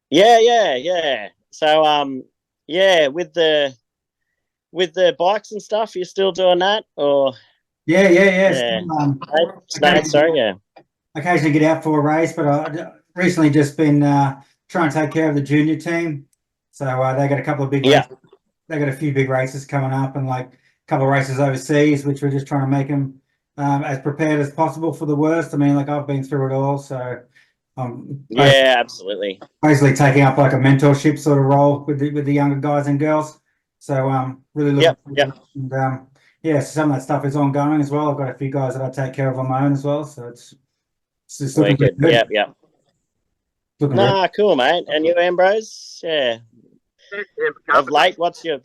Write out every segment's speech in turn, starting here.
Yeah. So yeah, with the bikes and stuff, you're still doing that, or Yeah. yeah, Still, snake, occasionally, sorry, yeah, occasionally get out for a race, but I recently just been trying to take care of the junior team. So they got a couple of big yeah, races. They got a few big races coming up, and like a couple of races overseas, which we're just trying to make them as prepared as possible for the worst. I mean, like I've been through it all, so I'm yeah, absolutely. basically taking up like a mentorship sort of role with the younger guys and girls. So really looking Yep, forward to yep, it. And yeah, so some of that stuff is ongoing as well. I've got a few guys that I take care of on my own as well. So it's just looking pretty wicked, good. yep. Looking very Nah, cool, mate. And you, Ambrose? Yeah. Of Carpenter. late, what's your?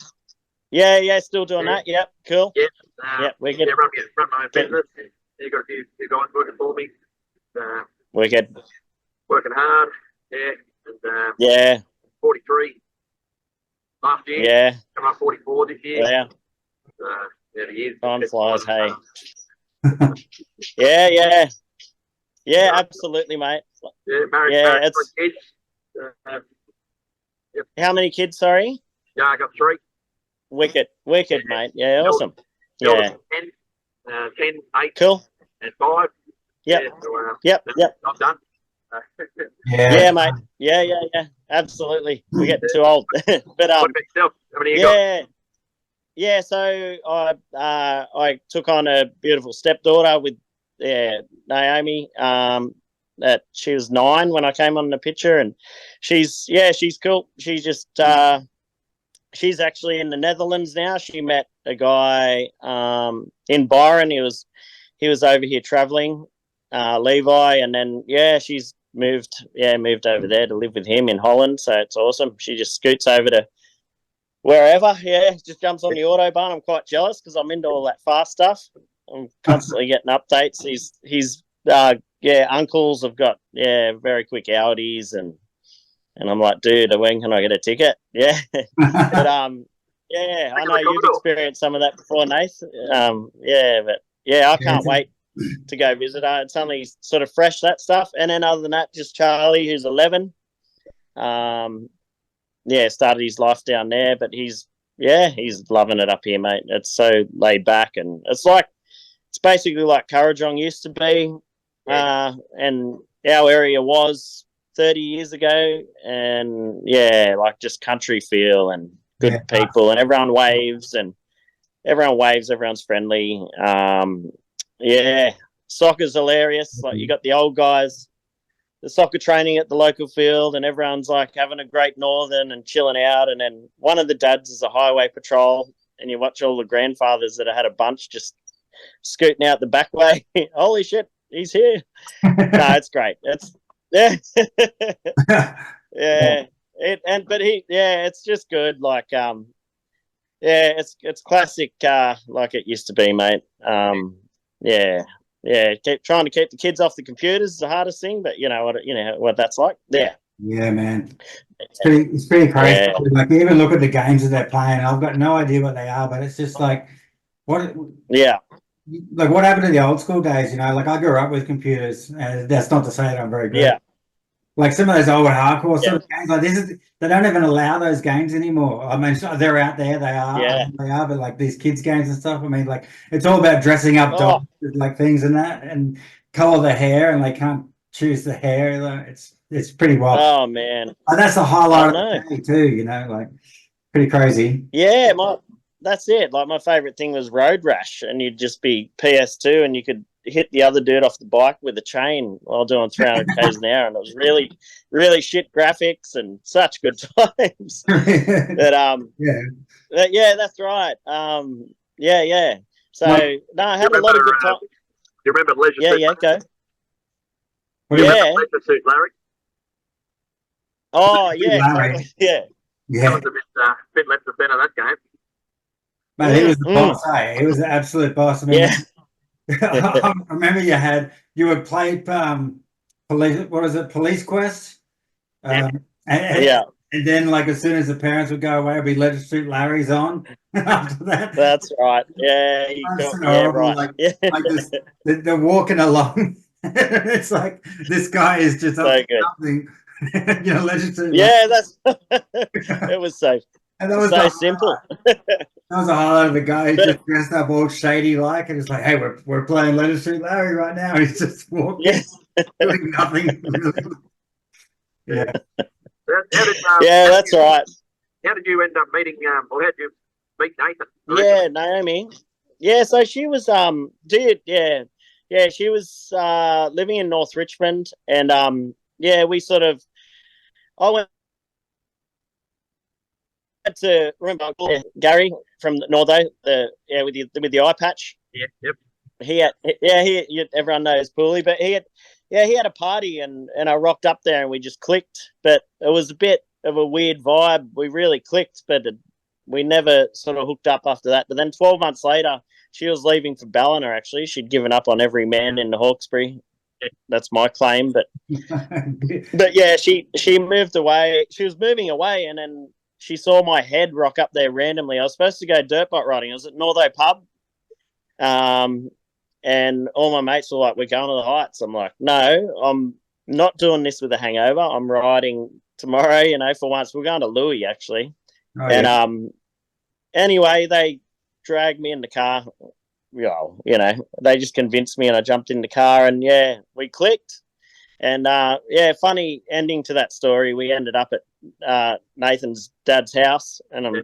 Yeah, still doing Yeah, that. Yep, cool. yeah, Yep, wicked, run my own getting business. Yeah, got a few guys working for me, uh, wicked. working hard. Yeah, and Yeah, 43 last year, yeah, coming up 44 this year. yeah. Yeah, the years Time just flies, hey. fast. Yeah, yeah, absolutely, mate. married, Yeah, married, it's 3 kids. Yep. how many kids? Sorry, Yeah, I got 3. wicked, mate. Yeah, Eldest, awesome. Yeah, 10, 10, 8, cool. and 5. Yep, Yeah, so yep. I'm done. Yeah. Yeah, mate. Yeah. Absolutely. We're getting too old, but What about yourself? How many you got? yeah. So I took on a beautiful stepdaughter with Naomi. That she was 9 when I came on the picture, and she's cool. She's just she's actually in the Netherlands now. She met a guy in Byron. He was over here traveling, Levi, and then she's moved over there to live with him in Holland. So it's awesome. She just scoots over to wherever. Yeah, just jumps on the autobahn. I'm quite jealous because I'm into all that fast stuff. I'm constantly getting updates. He's uncles have got very quick Audis, and I'm like, dude, when can I get a ticket? Yeah, but I know you've experienced some of that before, Nath. But I can't wait to go visit her. It's only sort of fresh, that stuff. And then other than that, just Charlie, who's 11. Started his life down there, but he's loving it up here, mate. It's so laid back, and it's basically like Kurrajong used to be, and our area was 30 years ago, and like just country feel and good people, and everyone's friendly. Soccer's hilarious. Like you got the old guys, the soccer training at the local field, and everyone's like having a great northern and chilling out. And then one of the dads is a highway patrol, and you watch all the grandfathers that have had a bunch just scooting out the back way. Holy shit, he's here! No, it's great. It's it's just good. Like it's classic, like it used to be, mate. Trying to keep the kids off the computers is the hardest thing, but you know what that's like. Yeah, man. It's pretty crazy. Yeah. Like you even look at the games that they're playing. I've got no idea what they are, but it's just like what what happened to the old school days, like I grew up with computers, and that's not to say that I'm very good. Yeah. Like some of those old hardcore sort of games, like they don't even allow those games anymore. I mean, they're out there, they are, but like these kids games and stuff, I mean, like it's all about dressing up dogs with like things and that, and color their hair, and they can't choose the hair. Like, it's pretty wild. Oh man, and that's the highlight of the day too. Like pretty crazy. Yeah, that's it. Like my favorite thing was Road Rash, and you'd just be PS2, and you could hit the other dude off the bike with a chain while doing 300 k's an hour, and it was really, really shit graphics and such good times. But that's right. So I had a lot of good time. Do you remember Leisure Suit? Yeah, go. Leisure Suit Larry? Oh yeah, totally. Yeah. That was a bit left of center that game. Man, he was the boss, eh? He was the absolute boss. I mean, I remember you would play Police Quest? And then like as soon as the parents would go away, it'd be Leisure Suit Larry's on after that. That's right. Yeah, right. Like they're walking along. It's like this guy is just so something. legislative. Yeah, that's it was so And that was so simple. That was a highlight of the guy who just dressed up all shady like, and it's like, hey, we're playing Legislative Larry right now. He's just walking, doing nothing. Yeah. Yeah, that's right. How did you end up meeting, or how did you meet Nathan? Yeah, Naomi. Yeah, so she was she was living in North Richmond, and we sort of I went to remember Gary from Northo, with the eye patch. Yeah, yep. Everyone knows Pooley, but he had a party and I rocked up there and we just clicked, but it was a bit of a weird vibe. We really clicked, but we never sort of hooked up after that. But then 12 months later, she was leaving for Ballina. Actually, she'd given up on every man in the Hawkesbury. That's my claim, but yeah, she moved away. She was moving away, and then she saw my head rock up there randomly. I was supposed to go dirt bike riding. I was at Northo Pub, and all my mates were like, "We're going to the Heights." I'm like, "No, I'm not doing this with a hangover. I'm riding tomorrow. For once, we're going to Louis actually." Oh, yeah. And anyway, they dragged me in the car. They just convinced me, and I jumped in the car, and we clicked. And funny ending to that story. We ended up at Nathan's dad's house, and we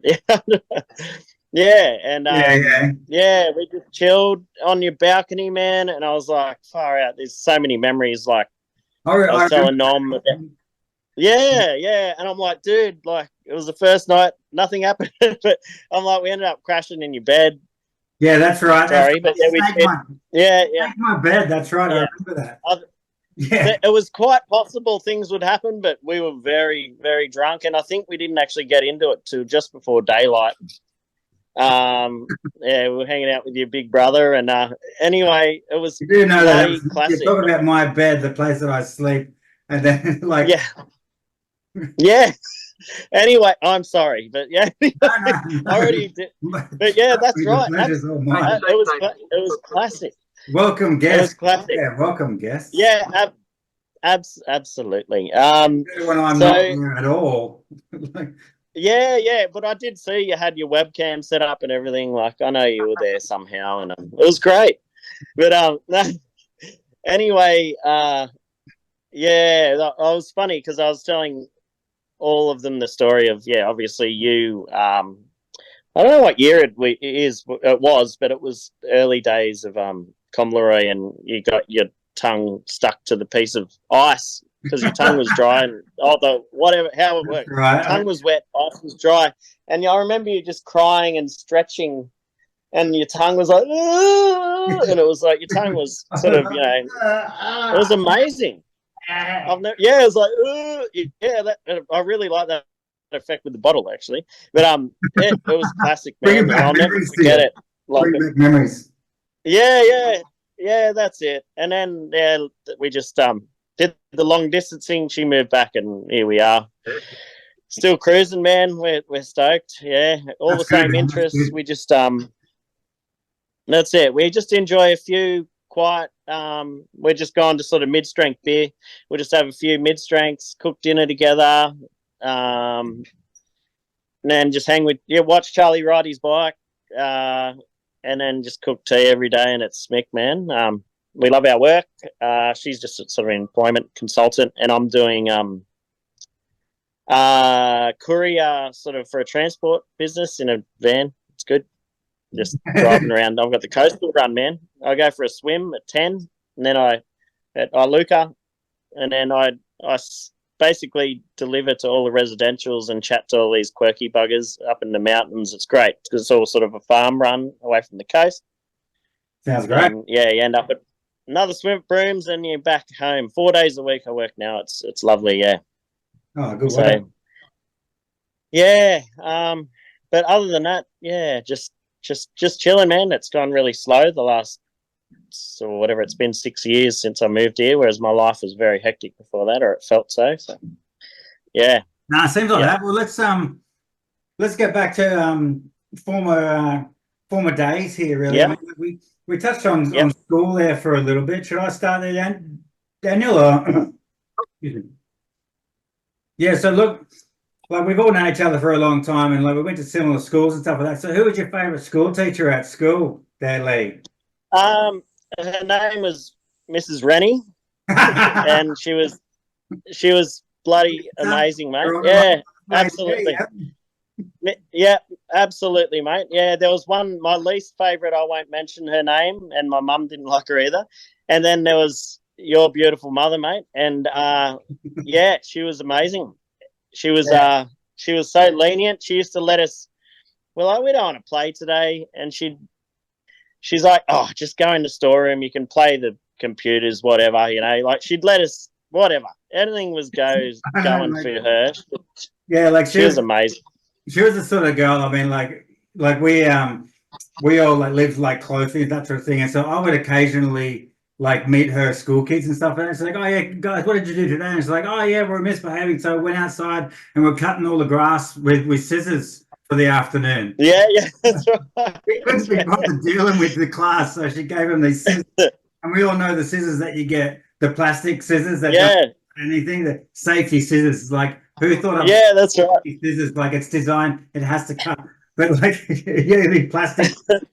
just chilled on your balcony, man. And I was like, far out. There's so many memories. Like I was telling Nom about. Yeah. And I'm like, dude, like it was the first night, nothing happened. But I'm like, we ended up crashing in your bed. Yeah, that's right. Sorry, but we did. Snake my bed. That's right. I remember that. It was quite possible things would happen, but we were very, very drunk, and I think we didn't actually get into it till just before daylight. We were hanging out with your big brother, and anyway, it was. You do know that classic. You're talking about my bed, the place that I sleep, and then like yeah. Anyway, I'm sorry, but I already did. But that's right. It was classic. Welcome guest. It was classic. Yeah, welcome guest. Yeah, absolutely. When I'm not there at all. But I did see you had your webcam set up and everything. Like I know you were there somehow, and it was great. But anyway, I was funny because I was telling all of them the story of obviously you. I don't know what year it was, but it was early days of Comleroy, and you got your tongue stuck to the piece of ice because your tongue was dry, and how it worked. Right. Tongue was wet, ice was dry, and I remember you just crying and stretching, and your tongue was like, and it was like your tongue was sort of, it was amazing. It was like, I really like that effect with the bottle actually, but it was classic, man. I'll never forget it. Like memories. Yeah, that's it. And then we just did the long distancing. She moved back, and here we are, still cruising, man. We're stoked. Yeah, all that's the same interests. We just that's it. We just enjoy a few quiet. We're just going to sort of mid-strength beer. We'll just have a few mid-strengths, cook dinner together, and then just watch Charlie ride his bike, and then just cook tea every day, and it's Smick, man. We love our work. She's just a sort of employment consultant, and I'm doing courier sort of for a transport business in a van. It's good. Just driving around. I've got the coastal run, man. I go for a swim at 10, and then at Iluka, and then I basically deliver to all the residentials and chat to all these quirky buggers up in the mountains. It's great because it's all sort of a farm run away from the coast. Sounds great. You end up at another swim at Brooms, and you're back home 4 days a week. I work now. It's lovely. Yeah. Oh, good work. But other than that, just chilling, man. It's gone really slow the last, whatever it's been, 6 years since I moved here, whereas my life was very hectic before that, or it felt so. So, yeah. No, it seems like that. Well, let's get back to former days here. Really, I mean, we touched on school there for a little bit. Should I start there, Daniel? Or excuse me. Yeah, so look, like we've all known each other for a long time, and like we went to similar schools and stuff like that. So who was your favorite school teacher at school there, Lee? Um, Her name was Mrs. Rennie, and she was bloody amazing, mate. Yeah, absolutely. Yeah, absolutely, mate. Yeah, there was one, my least favorite, I won't mention her name, and my mum didn't like her either. And then there was your beautiful mother, mate. And yeah, she was amazing. She was she was so lenient. She used to let us, well, like, we don't want to play today. And she's like, oh, just go in the storeroom. You can play the computers, whatever, you know, like she'd let us, whatever. Anything was going for her. Yeah, like she was amazing. She was the sort of girl, I mean, like we all like lived like closely, that sort of thing. And so I would occasionally like meet her school kids and stuff. And it's like, oh yeah, guys, what did you do today? And it's like, oh yeah, we're misbehaving. So we went outside and we're cutting all the grass with scissors for the afternoon. Yeah, that's right. We couldn't be bothered dealing with the class, so she gave them these scissors. And we all know the scissors that you get, the plastic scissors that don't anything, the safety scissors. Like, who thought of that's right. Scissors, like it's designed, it has to cut. But like the plastic, and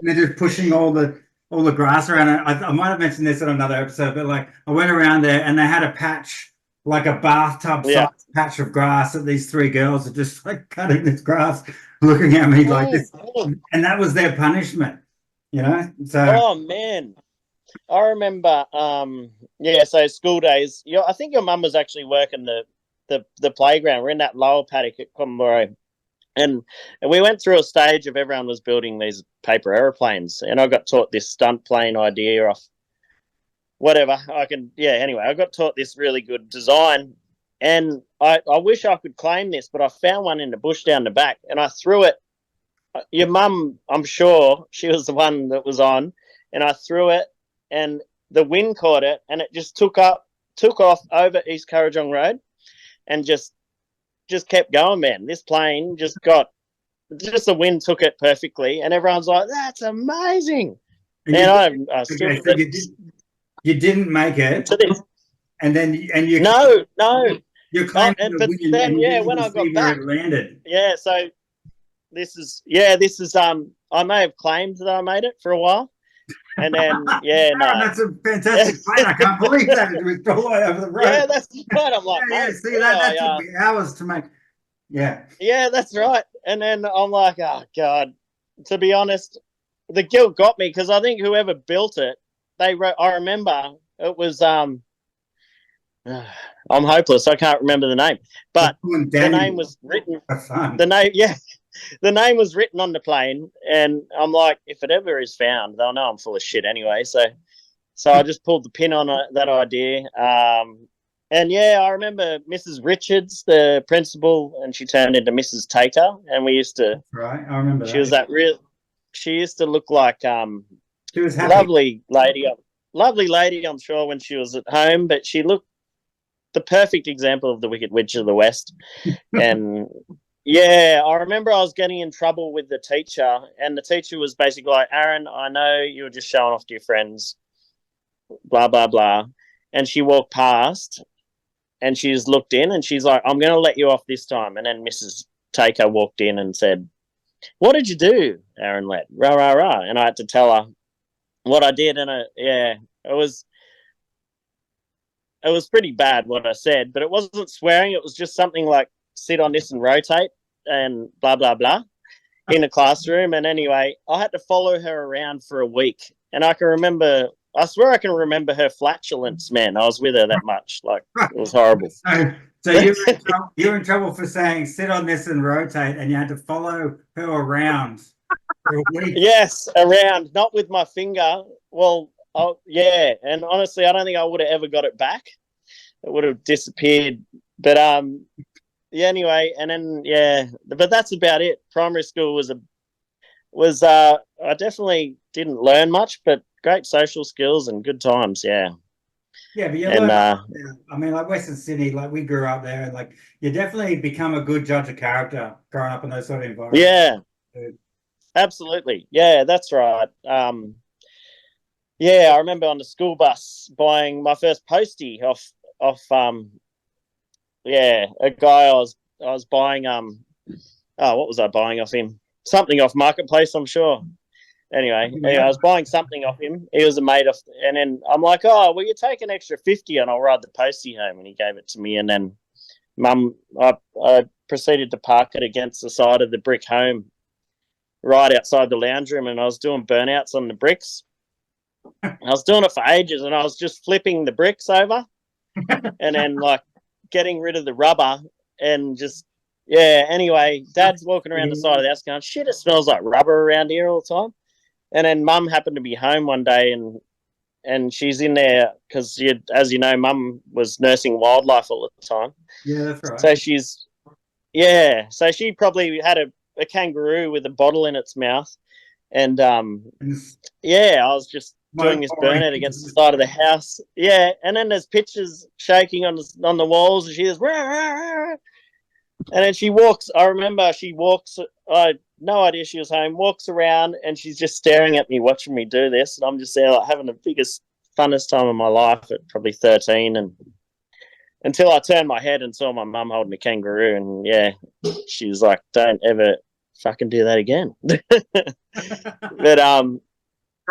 they're just pushing all the grass around. I might have mentioned this in another episode, but like I went around there and they had a patch, like a bathtub size patch of grass that these three girls are just like cutting this grass, looking at me like this. And that was their punishment, you know? So oh man. I remember so school days. I think your mum was actually working the playground. We're in that lower paddock at Commo. And we went through a stage of everyone was building these paper aeroplanes, and I got taught this stunt plane idea off whatever. Anyway, I got taught this really good design, and I wish I could claim this, but I found one in the bush down the back, and I threw it. Your mum, I'm sure she was the one that was on, and I threw it, and the wind caught it, and it just took off over East Currajong Road, and just kept going, man. This plane just the wind took it perfectly, and everyone's like, "That's amazing." And I still you didn't make it, and then you no, you're claiming but then when I got back, it landed. Yeah, so this is I may have claimed that I made it for a while. And then, that's a fantastic plane. I can't believe that it was all the way over the road. Yeah, that's right. I'm like, see, that took me hours to make. Yeah. Yeah, that's right. And then I'm like, oh, God. To be honest, the guilt got me because I think whoever built it, they wrote, I remember it was, I'm hopeless. I can't remember the name. But the name was written. The name was written on the plane, and I'm like, if it ever is found, they'll know I'm full of shit anyway. So I just pulled the pin on that idea. And I remember Mrs. Richards, the principal, and she turned into Mrs. Taker, and we used to. Right, I remember. She was that real. She used to look like she was happy. Lovely lady. I'm sure when she was at home, but she looked the perfect example of the Wicked Witch of the West, and. Yeah, I remember I was getting in trouble with the teacher, and the teacher was basically like, Aron, I know you were just showing off to your friends, blah, blah, blah. And she walked past, and she's looked in, and she's like, I'm going to let you off this time. And then Mrs. Taker walked in and said, what did you do, Aron Lett? Rah, rah, rah. And I had to tell her what I did, and it was pretty bad what I said, but it wasn't swearing. It was just something like, sit on this and rotate and blah, blah, blah in a classroom. And anyway, I had to follow her around for a week. And I swear I can remember her flatulence, man. I was with her that much. Like, it was horrible. So you're in trouble for saying, sit on this and rotate, and you had to follow her around for a week. Yes, around, not with my finger. Well, yeah. And honestly, I don't think I would have ever got it back. It would have disappeared. But, anyway, and then but that's about it. Primary school was I definitely didn't learn much, but great social skills and good times. Yeah, but you learn. I mean, like Western Sydney, like we grew up there, and like you definitely become a good judge of character growing up in those sort of environments. Yeah, absolutely. Yeah, that's right. I remember on the school bus buying my first postie off a guy I was buying what was I buying off him? Something off Marketplace, I'm sure. Anyway, I was buying something off him. He was a mate of, and then I'm like, oh, will you take an extra 50 and I'll ride the postie home? And he gave it to me. And then I proceeded to park it against the side of the brick home right outside the lounge room, and I was doing burnouts on the bricks. I was doing it for ages, and I was just flipping the bricks over and then like getting rid of the rubber and just, anyway, Dad's walking around the side of the house going, shit, it smells like rubber around here all the time. And then Mum happened to be home one day, and she's in there because, as you know, Mum was nursing wildlife all the time. Yeah, that's right. So she probably had a kangaroo with a bottle in its mouth. And, I was just doing this burnout against the side of the house. Yeah, and then there's pictures shaking on the walls, and she goes, rah, rah, rah. And then she walks. I remember she walks. I had no idea she was home. Walks around, and she's just staring at me, watching me do this. And I'm just there, like, having the biggest, funnest time of my life at probably 13, and until I turned my head and saw my mum holding a kangaroo, and she was like, "Don't ever fucking do that again." But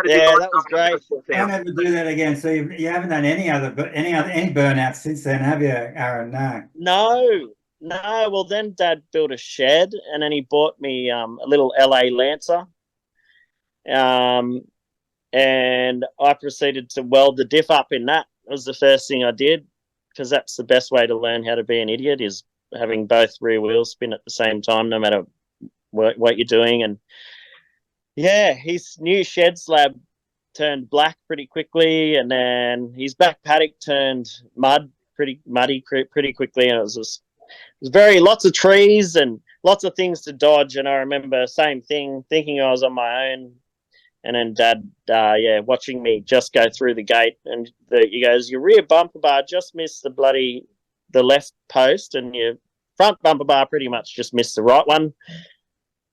that was great. Don't ever do that again. So you haven't done any burnouts since then, have you, Aaron? No. No. Well, then Dad built a shed, and then he bought me a little LA Lancer. And I proceeded to weld the diff up in that. It was the first thing I did, because that's the best way to learn how to be an idiot, is having both rear wheels spin at the same time, no matter what you're doing. And his new shed slab turned black pretty quickly, and then his back paddock turned pretty muddy pretty quickly, and it was lots of trees and lots of things to dodge. And I remember same thing, thinking I was on my own, and then Dad watching me just go through the gate, and he goes, your rear bumper bar just missed the left post, and your front bumper bar pretty much just missed the right one.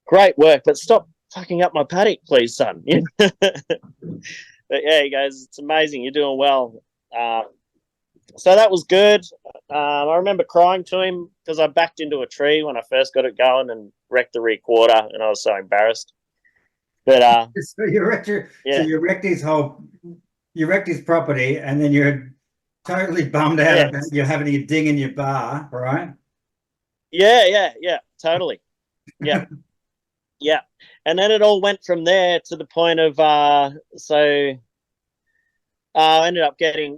Great work, but stop fucking up my paddock, please, son. But he goes, it's amazing, you're doing well. So that was good. I remember crying to him because I backed into a tree when I first got it going and wrecked the rear quarter, and I was so embarrassed. But so you wrecked his property, and then you're totally bummed out about you having a ding in your bar, right? Yeah, totally. Yeah. Yeah. And then it all went from there to the point of I ended up getting,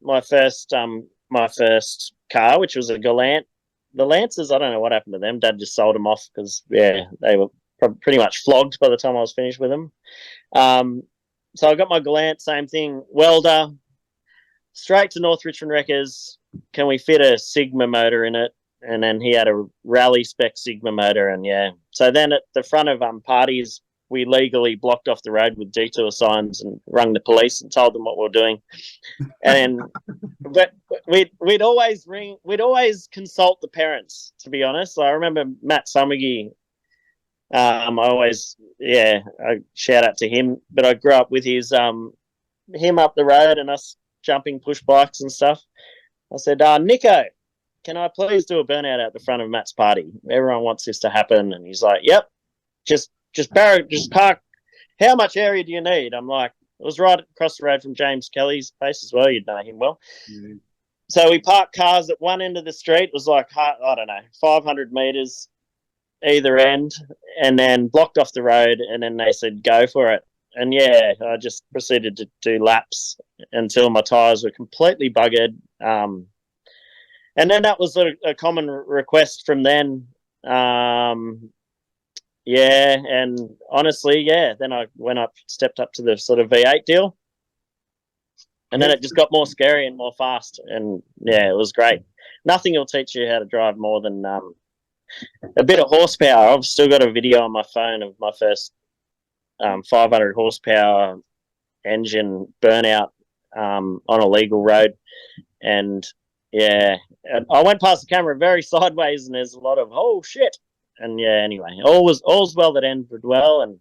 my first car, which was a Galant. The Lancers, I don't know what happened to them. Dad just sold them off because they were pretty much flogged by the time I was finished with them. So I got my Galant, same thing, welder, straight to North Richmond Wreckers. Can we fit a Sigma motor in it? And then he had a rally spec Sigma motor, and so then at the front of parties, we legally blocked off the road with detour signs and rung the police and told them what we were doing. And but we'd always consult the parents, to be honest. I remember Matt Summergy. I shout out to him, but I grew up with him up the road and us jumping push bikes and stuff. I said, Nico, can I please do a burnout out the front of Matt's party? Everyone wants this to happen. And he's like, yep, just park. How much area do you need? I'm like, it was right across the road from James Kelly's place as well. You'd know him well. Mm-hmm. So we parked cars at one end of the street. It was like, I don't know, 500 meters either end, and then blocked off the road. And then they said, go for it. And I just proceeded to do laps until my tires were completely buggered. And then that was a common request from then. And honestly, then I stepped up to the sort of V8 deal. And then it just got more scary and more fast. And it was great. Nothing will teach you how to drive more than a bit of horsepower. I've still got a video on my phone of my first 500 horsepower engine burnout on a legal road. And I went past the camera very sideways, and there's a lot of oh shit. And anyway, all's well that ended well, and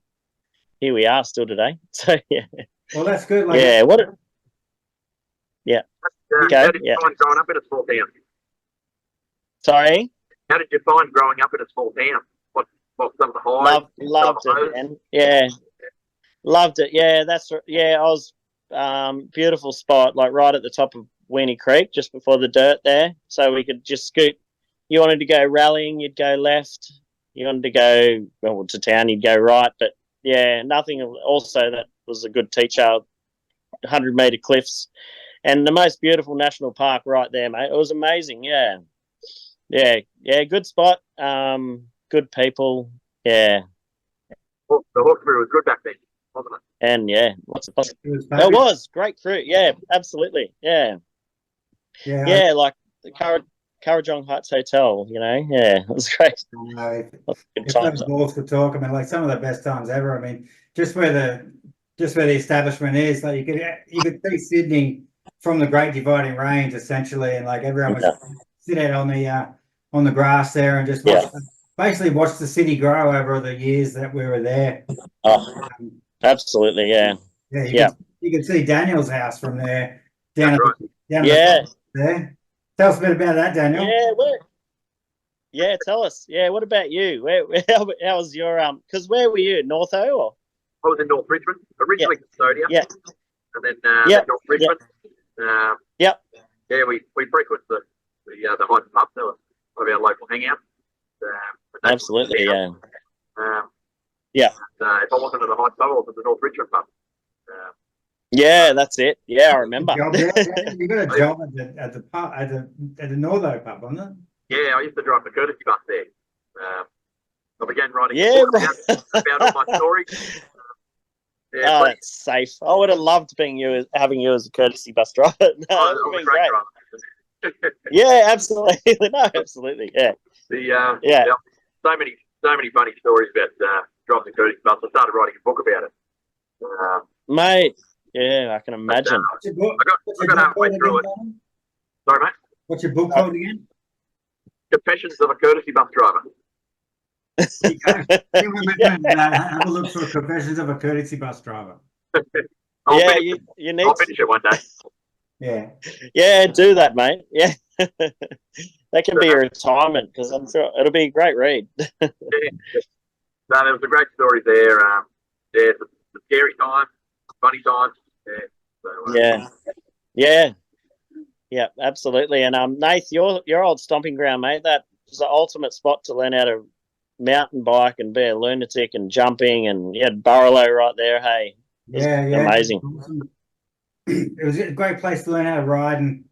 here we are still today. So well, that's good. Okay. Growing up in a small town. Sorry? How did you find growing up in a small town? What some of the highs? Loved it, man. Yeah. Loved it. Yeah, I was beautiful spot, like right at the top of Weenie Creek, just before the dirt there. So we could just scoot. You wanted to go rallying, you'd go left. You wanted to go to town, you'd go right. But yeah, nothing. Also, that was a good teacher. 100-meter cliffs and the most beautiful national park right there, mate. It was amazing. Yeah. Good spot. Good people. Yeah. Well, the Hawkesbury was good back then, wasn't it? And yeah, it was great crew. Yeah, absolutely. Yeah. Like the Currajong Heights Hotel. Yeah, it was great. If those balls could talk, I mean, like some of the best times ever. I mean, just where the establishment is, like you could see Sydney from the Great Dividing Range essentially, and like everyone was sit out on the grass there and just basically watch the city grow over the years that we were there. Oh, absolutely, yeah. You can see Daniel's house from there down there. Tell us a bit about that, Daniel. Yeah, tell us. Yeah, what about you? How was your because where were you? North O or? I was in North Richmond, originally Custodia. Yeah. And then North Richmond. Yeah, we frequent the Heights pub, one of our local hangouts. Absolutely, yeah. If I wasn't at the Heights pub, I was at the North Richmond pub. Yeah, that's it. Yeah, I remember. You got a job at the pub at the Northo pub, wasn't it? Yeah, I used to drive the courtesy bus there. I began writing about all my stories. That's safe. I would have loved having you as a courtesy bus driver. No, that would have been great. Yeah, absolutely. No, absolutely. Yeah. So many funny stories about driving the courtesy bus. I started writing a book about it. Mate, yeah, I can imagine. I got halfway through it. Sorry, mate. What's your book called again? Confessions of a Courtesy Bus Driver. Have a look for Confessions of a Courtesy Bus Driver. You need. I'll finish it one day. Yeah, do that, mate. Yeah, that can be a retirement because I'm sure it'll be a great read. No, there was a great story there. The scary times, funny times. Yeah, absolutely. And Nath, your old stomping ground, mate. That was the ultimate spot to learn how to mountain bike and be a lunatic and jumping, and you had Barlow right there. Hey, amazing. It was a great place to learn how to ride, and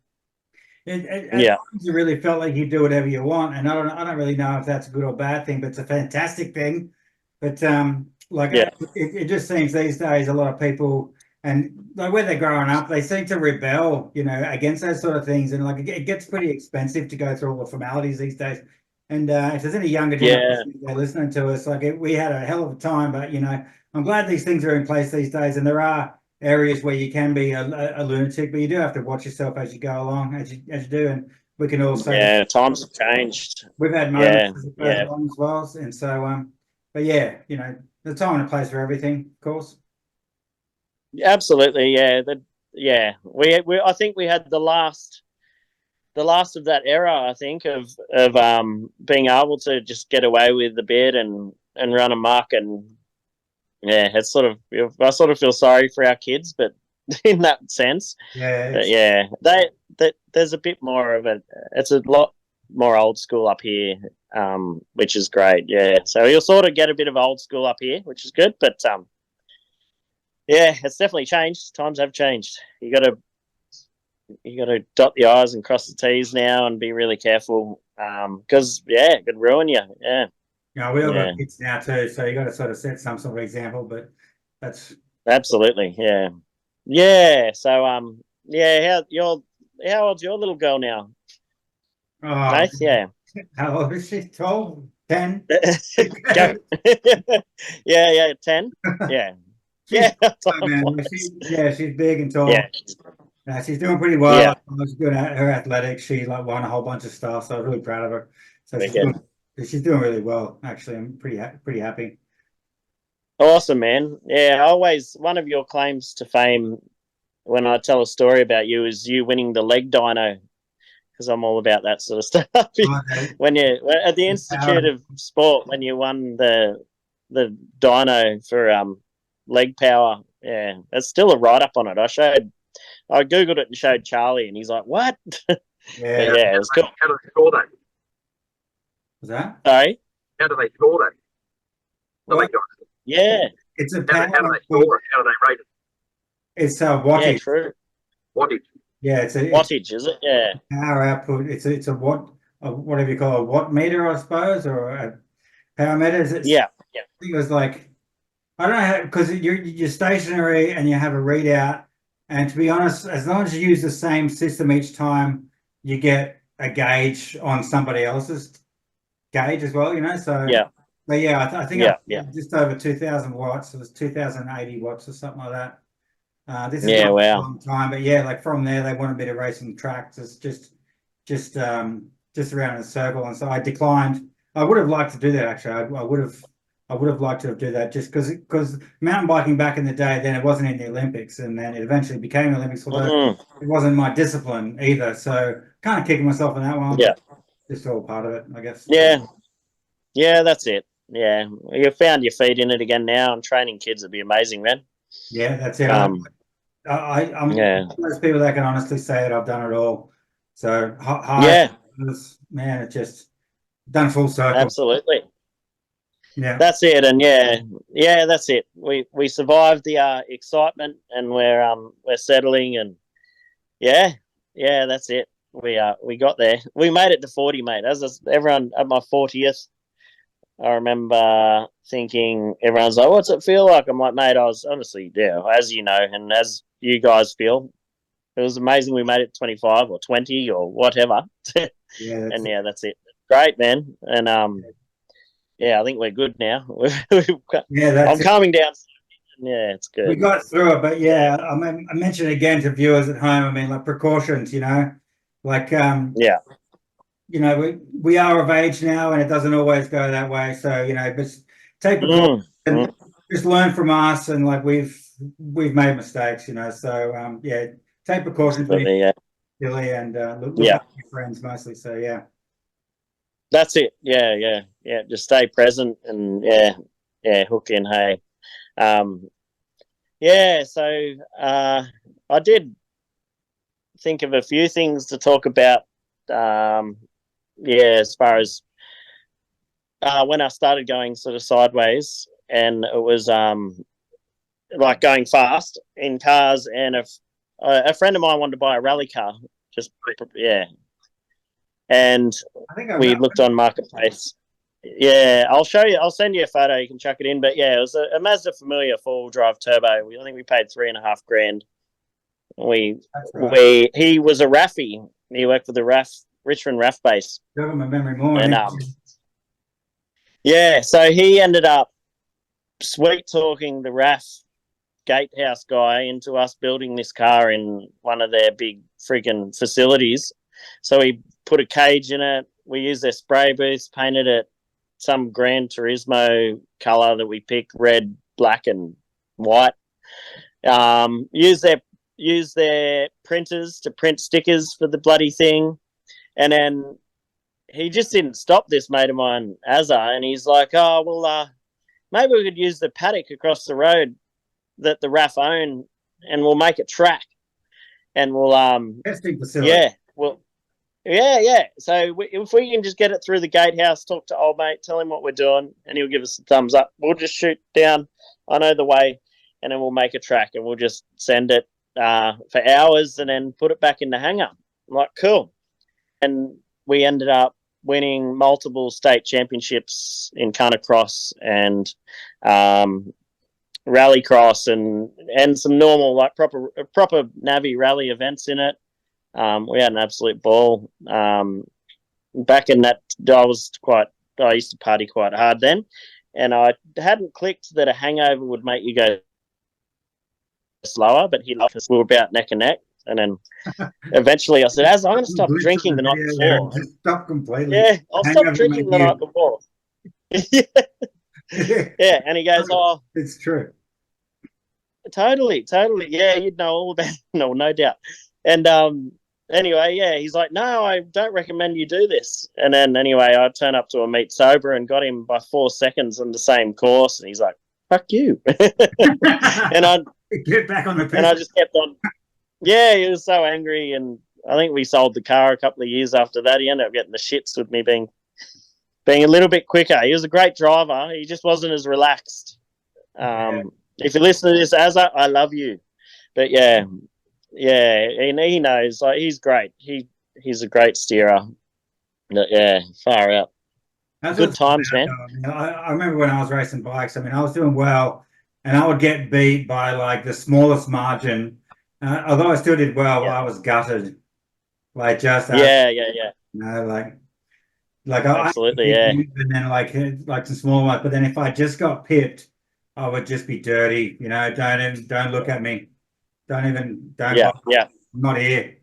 you really felt like you do whatever you want. And I don't really know if that's a good or bad thing, but it's a fantastic thing. But it just seems these days a lot of people, and like where they're growing up, they seem to rebel, against those sort of things, and like it gets pretty expensive to go through all the formalities these days. And if there's any younger generation listening to us, we had a hell of a time, but I'm glad these things are in place these days, and there are areas where you can be a lunatic, but you do have to watch yourself as you go along, as you do, and we can also times have changed. We've had moments as well, and so but the time and a place for everything, of course. Absolutely, we I think we had the last of that era, I think, of being able to just get away with the bit and run amok, and it's I sort of feel sorry for our kids, but in that sense, there's a bit more of it. It's a lot more old school up here, which is great. Yeah, so you'll sort of get a bit of old school up here, which is good, but it's definitely changed. Times have changed. You got to dot the I's and cross the T's now and be really careful because, it could ruin you. Yeah. We all got kids now too, so you got to sort of set some sort of example, but that's... Absolutely, yeah. Yeah, so, how old's your little girl now? Oh, Nath, yeah. How old is she? 12? 10? Go. 10? Yeah. She's big and tall. Yeah. She's doing pretty well. Yeah. I was good at her athletics. She won a whole bunch of stuff, so I'm really proud of her. So she's doing really well. Actually, I'm pretty happy. Awesome, man. Yeah, always one of your claims to fame when I tell a story about you is you winning the leg dyno because I'm all about that sort of stuff. Okay. When you at the Institute of Sport, when you won the dyno for leg power, yeah, there's still a write up on it. I googled it and showed Charlie, and he's like, "What?" Yeah, yeah, it was cool. How do they score that? Was that? Sorry. How do they score that? Well, Yeah. it's a How power do they output. score it? How do they rate it? It's Yeah, wattage. true. Wattage. Yeah, it's Wattage, is it? Yeah. power output. It's a whatever you call a watt meter, I suppose, or a power meter. Yeah. I think it was like, I don't know how, because you're stationary and you have a readout. And to be honest, as long as you use the same system each time, you get a gauge on somebody else's gauge as well, you know. So Yeah. but yeah, I think Yeah. just over 2,000 watts. It was 2,080 watts or something like that. This is Yeah, not wow. a long time, but yeah, like from there they wanted me to race on tracks. It's just around in a circle, and so I declined. I would have liked to do that actually. I would have liked to do that just because mountain biking back in the day, then it wasn't in the Olympics, and then it eventually became Olympics, although it wasn't my discipline either. So kind of kicking myself in that one. Yeah. Just all part of it, I guess. Yeah. Yeah, that's it. Yeah. You found your feet in it again now, and training kids would be amazing, man. Yeah, that's it. I'm Yeah. one of those people that can honestly say that I've done it all. So Yeah. man, it just done full circle. Absolutely. Yeah. That's it, and yeah, that's it. We survived the excitement, and we're settling, and yeah, that's it. We got there. We made it to 40, mate. Everyone at my 40th, I remember thinking, everyone's like, "What's it feel like?" I'm like, "Mate, I was honestly, yeah, as you know, and as you guys feel, it was amazing. We made it 25 or 20 or whatever." Yeah, and yeah, that's it. Great, man, and yeah, I think we're good now. I'm calming down. Yeah, it's good. We got through it, but yeah, I mean, I mentioned again to viewers at home. I mean, like precautions, you know, like yeah, you know, we are of age now, and it doesn't always go that way. So you know, just take precautions and just learn from us, and like we've made mistakes, you know. So yeah, take precautions when you're silly, and look after your friends mostly. So yeah. That's it. Yeah. Just stay present and hook in. Hey, yeah. So I did think of a few things to talk about. As far as when I started going sort of sideways, and it was like going fast in cars, and a friend of mine wanted to buy a rally car. And we looked on Marketplace. Yeah, I'll show you. I'll send you a photo. You can chuck it in. But yeah, it was a Mazda Familia 4-wheel drive turbo. I think we paid $3,500. He was a RAFie. He worked for the Richmond RAF base. Got my memory more. And so he ended up sweet talking the RAF gatehouse guy into us building this car in one of their big freaking facilities. So we put a cage in it. We used their spray booths, painted it some Gran Turismo color that we picked, red, black, and white. Use their printers to print stickers for the bloody thing. And then he just didn't stop, this mate of mine, Azza, and he's like, "Oh, well, maybe we could use the paddock across the road that the RAF own, and we'll make a track, and we'll testing facility." Yeah. So if we can just get it through the gatehouse, talk to old mate, tell him what we're doing, and he'll give us a thumbs up. We'll just shoot down. I know the way, and then we'll make a track, and we'll just send it for hours, and then put it back in the hangar. I'm like, cool. And we ended up winning multiple state championships in Carnicross and rallycross and some normal, like proper Navi rally events in it. We had an absolute ball. Back in that, I used to party quite hard then, and I hadn't clicked that a hangover would make you go slower, but he loved us. We were about neck and neck, and then eventually I said, "I'm going to stop drinking the night before." Just stop completely. Yeah, I'll stop drinking the night before. Yeah, and he goes, "Oh, it's true." Totally. Yeah, you'd know all about it. No doubt. And anyway, yeah, he's like, no, I don't recommend you do this. And then anyway, I turn up to a meet sober and got him by 4 seconds on the same course. And he's like, fuck you. and I get back on the piss. And I just kept on. Yeah, he was so angry. And I think we sold the car a couple of years after that. He ended up getting the shits with me being a little bit quicker. He was a great driver. He just wasn't as relaxed. If you listen to this, Azza, I love you. But yeah, he knows. Like, he's great. He's a great steerer. But yeah, far out. That's good times, man. I remember when I was racing bikes. I mean, I was doing well, and I would get beat by like the smallest margin. Although I still did well, I was gutted. Like just yeah. Like absolutely, and then like some small ones. But then if I just got pipped, I would just be dirty. You know, don't look at me. Don't. Yeah. I'm not here.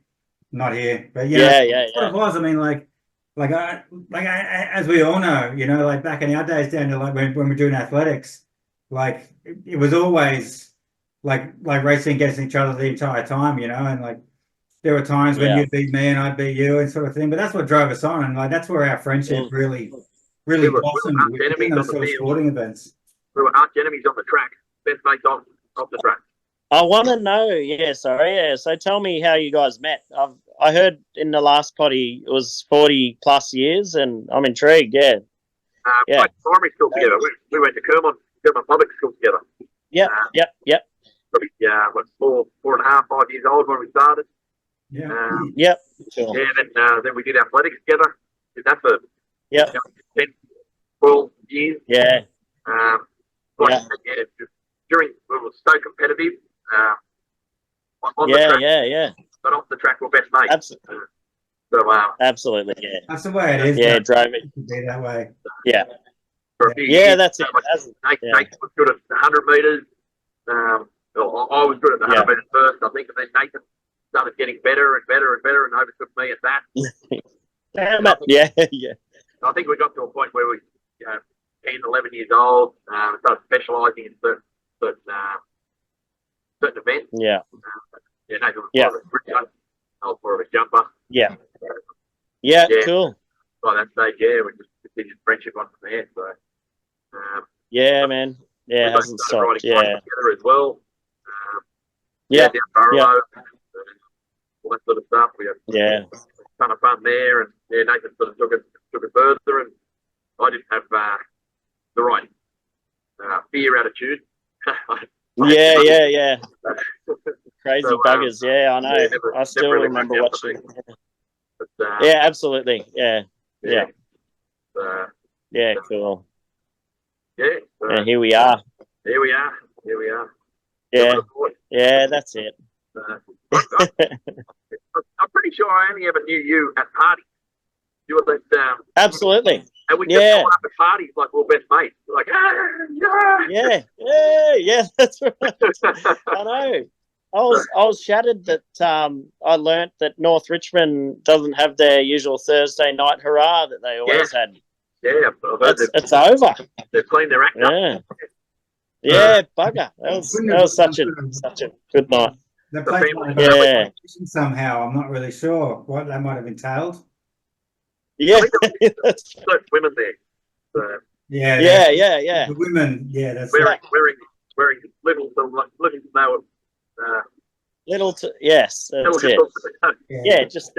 But yeah. What it was. I mean, as we all know, you know, like back in our days down to like when we're doing athletics, like it was always like racing against each other the entire time, you know, and like there were times when you'd beat me and I'd beat you and sort of thing, but that's what drove us on, and like that's where our friendship really blossomed in those sort of sporting events. We were arch enemies on the track, best mates off the track. I want to know, so tell me how you guys met. I heard in the last potty it was 40 plus years, and I'm intrigued. We went to primary school together. We went to Kermon Public School together. Yep. Probably 4.5, 5 years old when we started. Yep. Sure. Yeah, then we did athletics together. Did that for 10, 12 years. Yeah. During we were so competitive. On the track, but off the track we're best mates. Absolutely. Absolutely, yeah. That's the way it is. Yeah, it drove it. To be that way. Yeah. For a few years, that's it. Nathan was good at 100 metres. I was good at the 100 metres first, I think, and then Nathan started getting better and overtook me at that. Yeah. I think we got to a point where we, 10, 11 years old, started specialising in certain events. Yeah. Nathan was I was more of a jumper. Yeah, cool. By that stage, we just continued friendship on from there. So, man. Yeah, it hasn't stopped. Yeah. Together as well. Down Burrow, all that sort of stuff. We had a ton of fun there, and Nathan sort of took it further, and I didn't have the right fear attitude. Yeah. Crazy buggers. I know. I still remember watching. But, absolutely. Yeah. Cool. Here we are. Yeah, that's it. I'm pretty sure I only ever knew you at parties. You were that. Absolutely. And we just got up at parties like we're best mates. We're like, yeah, that's right. I know. I was shattered that I learnt that North Richmond doesn't have their usual Thursday night hurrah that they always had. Yeah, it's over. They've cleaned their act up. Yeah, bugger. That was such a good night. The place somehow. I'm not really sure what that might have entailed. Yeah, that's women there. So, yeah. The women, that's wearing little yes, that's it. Yeah, just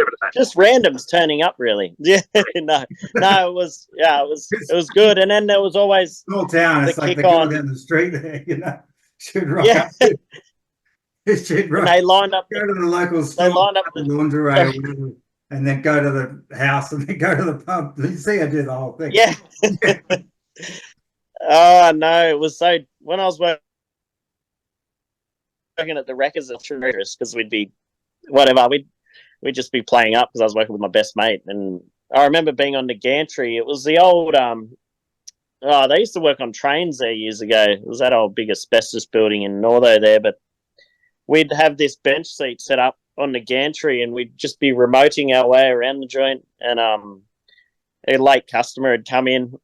randoms turning up, really. Yeah, no, it was good. And then there was always small town. It's like the girl down the street there, you know. Should rock up. Should rock. And they lined up. Go to the local store. They lined up the laundry. And then go to the house and then go to the pub. You see, I did the whole thing. Yeah. Oh, no. It was so... When I was working at the Rangas, because we'd be... Whatever. We'd just be playing up because I was working with my best mate. And I remember being on the gantry. It was the old... they used to work on trains there years ago. It was that old big asbestos building in Northo there. But we'd have this bench seat set up on the gantry, and we'd just be remoting our way around the joint, and a late customer had come in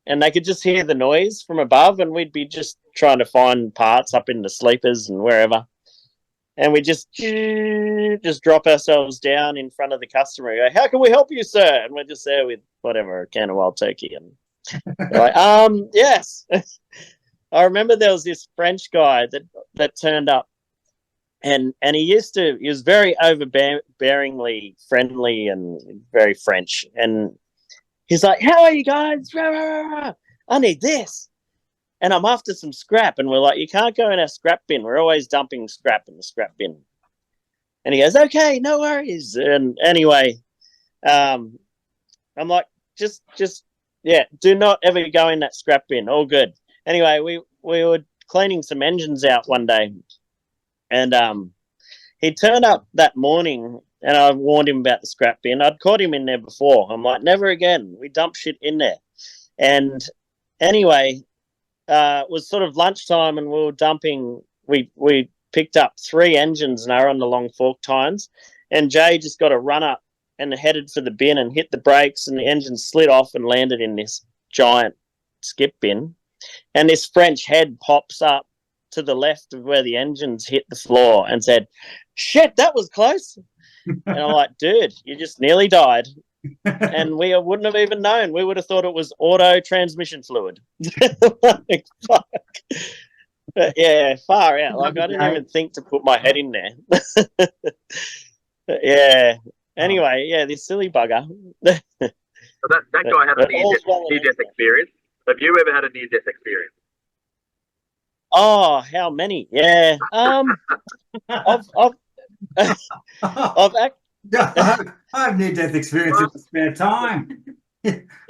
and they could just hear the noise from above, and we'd be just trying to find parts up in the sleepers and wherever. And we just drop ourselves down in front of the customer and go, "How can we help you, sir?" And we're just there with whatever, a can of wild turkey. And they're like, yes. I remember there was this French guy that turned up, and he was very overbearingly friendly and very French. And he's like, "How are you guys? I need this. And I'm after some scrap." And we're like, "You can't go in our scrap bin. We're always dumping scrap in the scrap bin." And he goes, "Okay, no worries." And anyway, I'm like, just do not ever go in that scrap bin. All good. Anyway, we were cleaning some engines out one day, and he turned up that morning, and I warned him about the scrap bin. I'd caught him in there before. I'm like, "Never again. We dump shit in there." And anyway, it was sort of lunchtime, and we were dumping. We picked up 3 engines and are on the long fork tines, and Jay just got a run up and headed for the bin and hit the brakes, and the engine slid off and landed in this giant skip bin. And this French head pops up to the left of where the engines hit the floor and said, "Shit, that was close." And I'm like, "Dude, you just nearly died." And we wouldn't have even known. We would have thought it was auto transmission fluid. Like, fuck. But yeah, far out. Like, I didn't even think to put my head in there. Yeah. Anyway, yeah, this silly bugger. So that guy had a near-death experience. Have you ever had a near-death experience? Oh, how many? Yeah. I have near-death experience in spare time.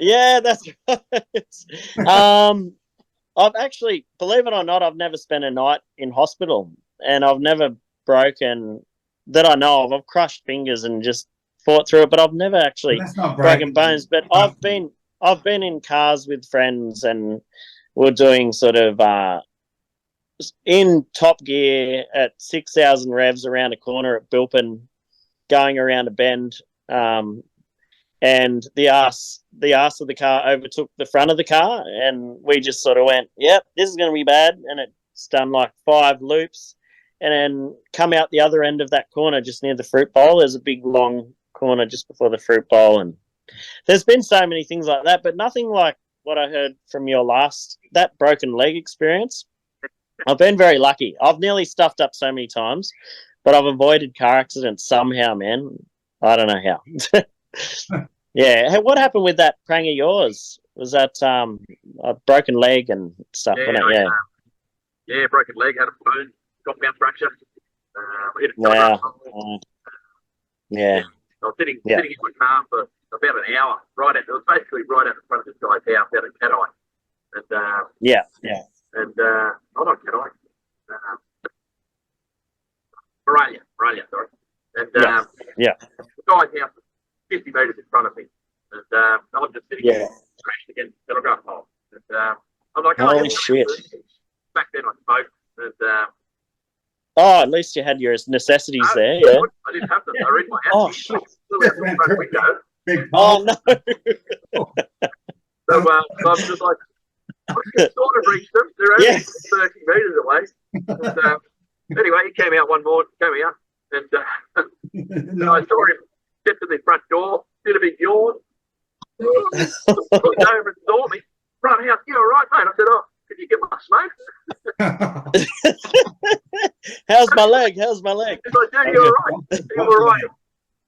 Yeah, that's right. I've actually, believe it or not, I've never spent a night in hospital, and I've never broken, that I know of. I've crushed fingers and just fought through it, but I've never actually broken bones. But I've been in cars with friends, and we're doing sort of in top gear at 6,000 revs around a corner at Bilpin, going around a bend, and the ass of the car overtook the front of the car, and we just sort of went, "Yep, this is going to be bad." And it's done like 5 loops, and then come out the other end of that corner just near the fruit bowl. There's a big long corner just before the fruit bowl, and there's been so many things like that, but nothing like what I heard from your that broken leg experience. I've been very lucky. I've nearly stuffed up so many times, but I've avoided car accidents somehow, man. I don't know how. Yeah. Hey, what happened with that prang of yours? Was that a broken leg and stuff? Yeah, yeah, broken leg, had a bone, compound fracture. Hit a wow. Yeah. I was sitting in my car for about an hour. It was basically right out in front of this guy's house out at Cat-Eye. And yeah. And not Cat-Eye. Moralia, sorry. And yeah. The guy's house was 50 metres in front of me. And I'm just sitting there, crashed against the telegraph pole. And I'm like, holy shit. Back then I smoked. And at least you had your necessities there, yeah. I didn't have them. They were in my house. Oh, shit. Oh, no. So I'm just like, I can sort of reach them. They're only 30 metres away. And, anyway, he came out one morning, and I saw him get to the front door, did a big yawn, looked over and saw me, run out. "You all right, mate?" I said, "Oh, could you get my smoke?" How's my leg? He's like, "Yeah, you're all right. You're all right.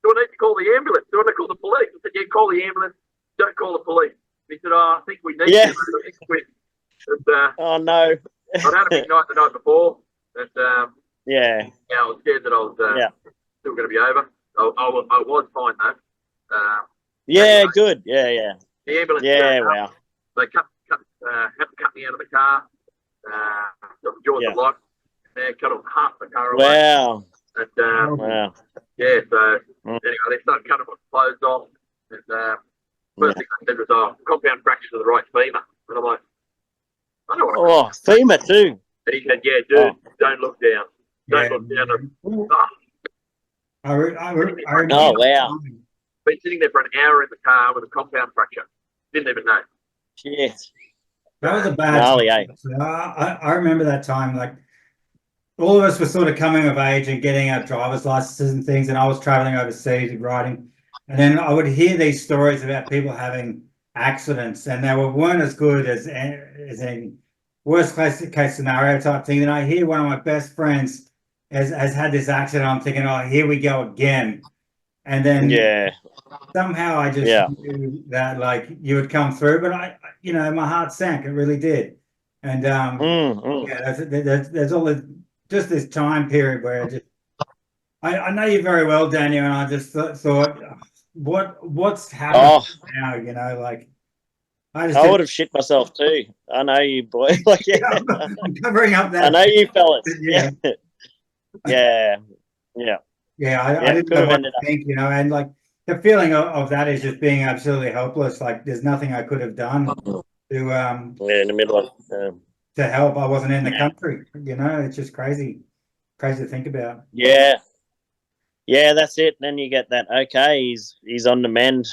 Do I need to call the ambulance? Do I need to call the police?" I said, "Yeah, call the ambulance. Don't call the police." He said, "Oh, I think we need to." And, oh, no. I'd had a big night the night before. And, yeah, I was scared that I was still going to be over. I was fine, though. Yeah, anyway, good. Yeah. The ambulance. Yeah, wow. They had to cut me out of the car. Got the jaws of life. They cut off half the car away. Wow. And, wow. Yeah, so anyway, they started cutting my clothes off. And first thing I said was, compound fracture to the right femur. And I'm like, I don't want to. Femur too. And he said, "Yeah, dude, don't look down. Don't look down." Oh, wow. Been sitting there for an hour in the car with a compound fracture. Didn't even know. Shit. That was a bad time. I remember that time. all of us were sort of coming of age and getting our driver's licenses and things, and I was traveling overseas and riding, and then I would hear these stories about people having accidents, and they weren't as good as in worst case scenario type thing. Then I hear one of my best friends has had this accident. I'm thinking, oh, here we go again. And then somehow I just knew that like you would come through, but my heart sank. It really did. And there's all just this time period where I know you very well, Daniel, and I just thought, what's happening now? Like I would have shit myself too. I know you, boy. Like, I'm covering up that. I know you fellas. Yeah. I didn't know what to think, and like the feeling of that is just being absolutely helpless. Like there's nothing I could have done to in the middle of to help. I wasn't in the country. It's just crazy to think about. Yeah, that's it. Then you get that. Okay, he's on the mend.